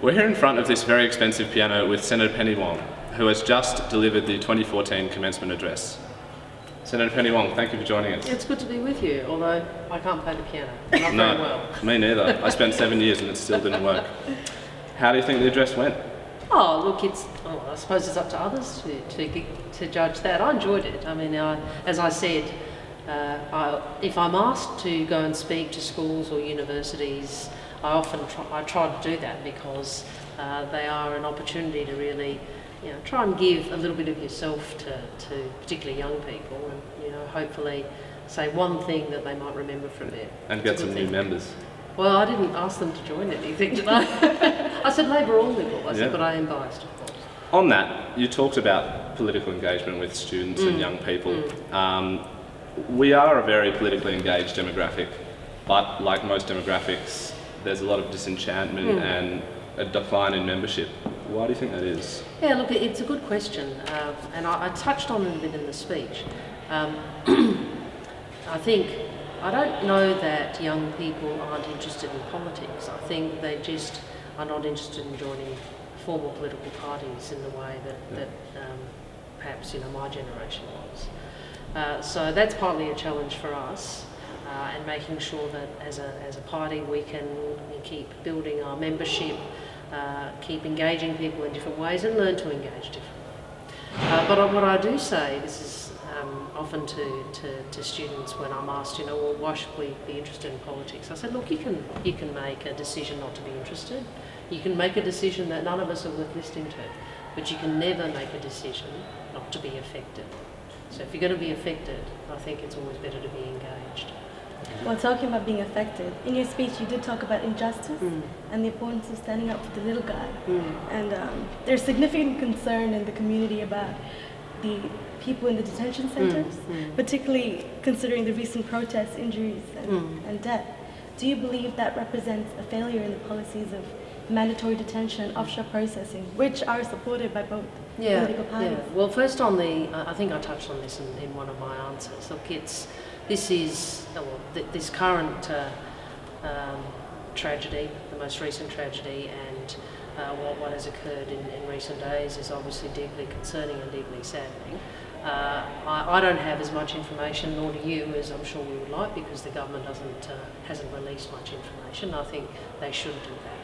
We're here in front of this very expensive piano with Senator Penny Wong, who has just delivered the 2014 Commencement address. Senator Penny Wong, thank you for joining us. It's good to be with you, although I can't play the piano. Not very well. Me neither. I spent 7 years and it still didn't work. How do you think the address went? Oh, look, I suppose it's up to others to judge that. I enjoyed it. I mean, as I said, if I'm asked to go and speak to schools or universities, I often try to do that because they are an opportunity to really, try and give a little bit of yourself to particularly young people, and hopefully say one thing that they might remember from it. And get some new members. Well, I didn't ask them to join anything, did I? I said Labor or Liberal. I said, but I am biased, of course. On that, you talked about political engagement with students and young people. We are a very politically engaged demographic, but like most demographics, there's a lot of disenchantment and a decline in membership. Why do you think that is? Yeah, look, it's a good question, and I touched on it a bit in the speech. I don't know that young people aren't interested in politics. I think they just are not interested in joining formal political parties in the way that perhaps my generation was. So that's partly a challenge for us, and making sure that as a party we can keep building our membership, keep engaging people in different ways and learn to engage differently. But what I do say, this is often to students when I'm asked, well, why should we be interested in politics? I said, look, you can make a decision not to be interested. You can make a decision that none of us are worth listening to, but you can never make a decision not to be affected. So if you're going to be affected, I think it's always better to be engaged. Well, talking about being affected, in your speech you did talk about injustice and the importance of standing up for the little guy. And there's significant concern in the community about the people in the detention centers, particularly considering the recent protests, injuries and death. Do you believe that represents a failure in the policies of mandatory detention and offshore processing, which are supported by both political parties? Yeah. Well, first I think I touched on this in one of my answers. Look, this current tragedy, the most recent tragedy, and what has occurred in recent days is obviously deeply concerning and deeply saddening. I don't have as much information, nor do you, as I'm sure we would like, because the government hasn't released much information. I think they should do that.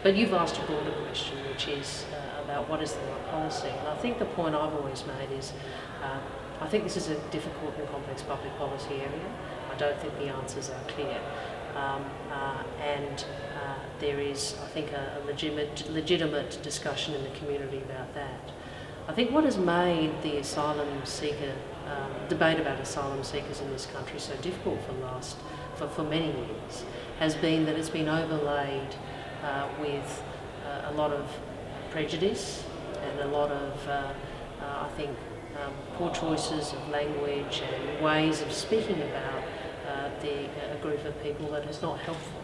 But you've asked a broader question, which is about what is the right policy. And I think the point I've always made is I think this is a difficult and complex public policy area. I don't think the answers are clear. And there is, I think, a legitimate discussion in the community about that. I think what has made the asylum seeker debate about asylum seekers in this country so difficult for many years has been that it's been overlaid with a lot of prejudice and a lot of, I think, poor choices of language and ways of speaking about a group of people that is not helpful.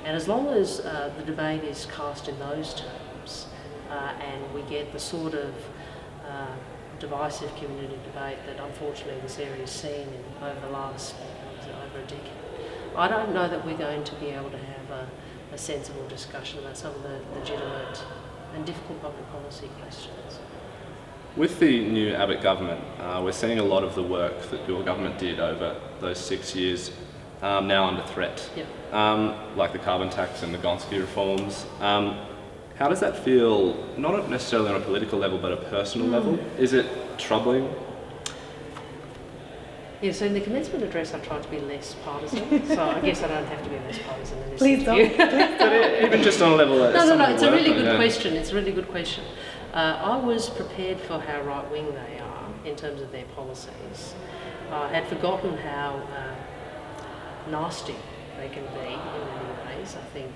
And as long as the debate is cast in those terms and we get the sort of divisive community debate that unfortunately this area has seen over the last over a decade, I don't know that we're going to be able to have a sensible discussion about some of the legitimate and difficult public policy questions. With the new Abbott government, we're seeing a lot of the work that your government did over those 6 years now under threat, like the carbon tax and the Gonski reforms. How does that feel, not necessarily on a political level, but a personal level? Is it troubling? Yeah, so in the commencement address I tried to be less partisan, so I guess I don't have to be less partisan in this Please interview. don't. Even just on a level that No, it's a really good question. It's a really good question. I was prepared for how right-wing they are in terms of their policies. I had forgotten how nasty they can be in many ways. I think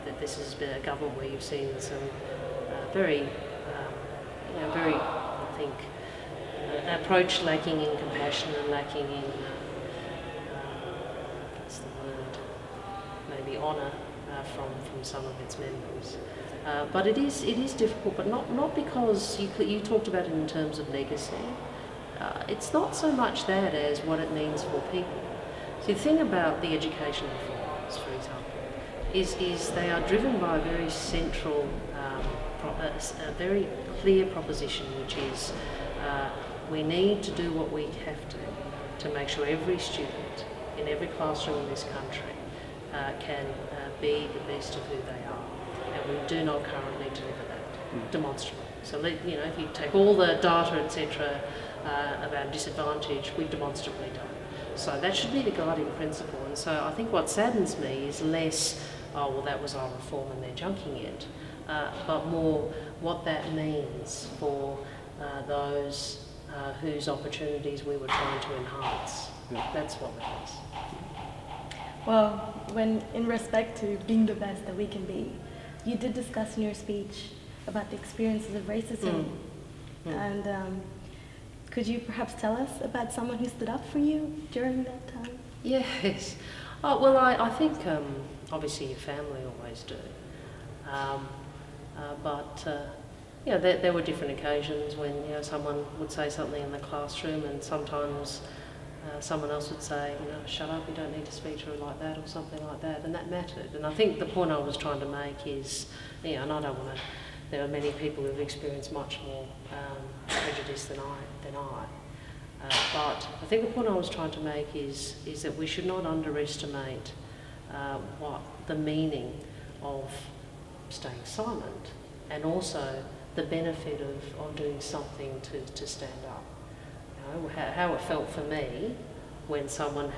that this has been a government where you've seen some very, I think, approach lacking in compassion and lacking in, what's the word, maybe honour from some of its members. But it is difficult, but not because you talked about it in terms of legacy. It's not so much that as what it means for people. So the thing about the education reforms, for example, is they are driven by a very central, a very clear proposition, which is we need to do what we have to make sure every student in every classroom in this country can be the best of who they are. And we do not currently deliver that demonstrably. So if you take all the data, etc., about disadvantage, we demonstrably don't. So that should be the guiding principle. And so I think what saddens me is less, oh well, that was our reform and they're junking it, but more what that means for those whose opportunities we were trying to enhance. Yeah. That's what matters. Well, when in respect to being the best that we can be, you did discuss in your speech about the experiences of racism. And could you perhaps tell us about someone who stood up for you during that time? Yes. Oh, well, I think obviously your family always do. There were different occasions when someone would say something in the classroom, and sometimes someone else would say, shut up, you don't need to speak to her like that, or something like that, and that mattered. And I think the point I was trying to make is, and I don't want to. There are many people who've experienced much more prejudice than I. But I think the point I was trying to make is that we should not underestimate what the meaning of staying silent, and also the benefit of doing something to stand up. How it felt for me when someone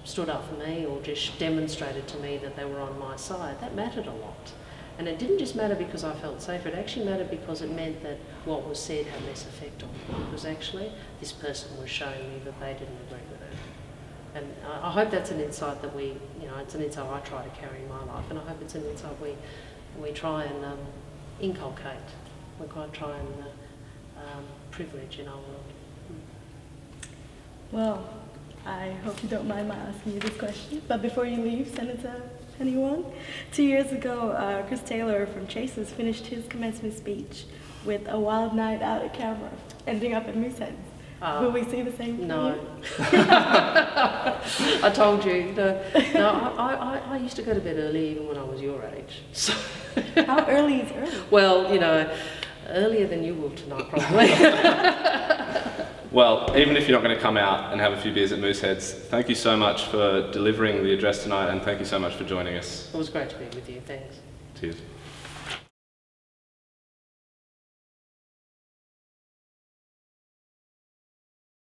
stood up for me or just demonstrated to me that they were on my side, that mattered a lot. And it didn't just matter because I felt safer, it actually mattered because it meant that what was said had less effect on me. Because actually this person was showing me that they didn't agree with it. And I hope that's an insight that it's an insight I try to carry in my life, and I hope it's an insight we try and inculcate. We quite try and privilege in our world. Well, I hope you don't mind my asking you this question, but before you leave, Senator Penny Wong, 2 years ago, Chris Taylor from Chases finished his commencement speech with a wild night out at camera, ending up at Moosehead. Will we see the same? No. I told you. I used to go to bed early even when I was your age. So how early is early? Well, earlier than you will tonight, probably. Well, even if you're not going to come out and have a few beers at Mooseheads, thank you so much for delivering the address tonight, and thank you so much for joining us. It was great to be with you. Thanks. Cheers.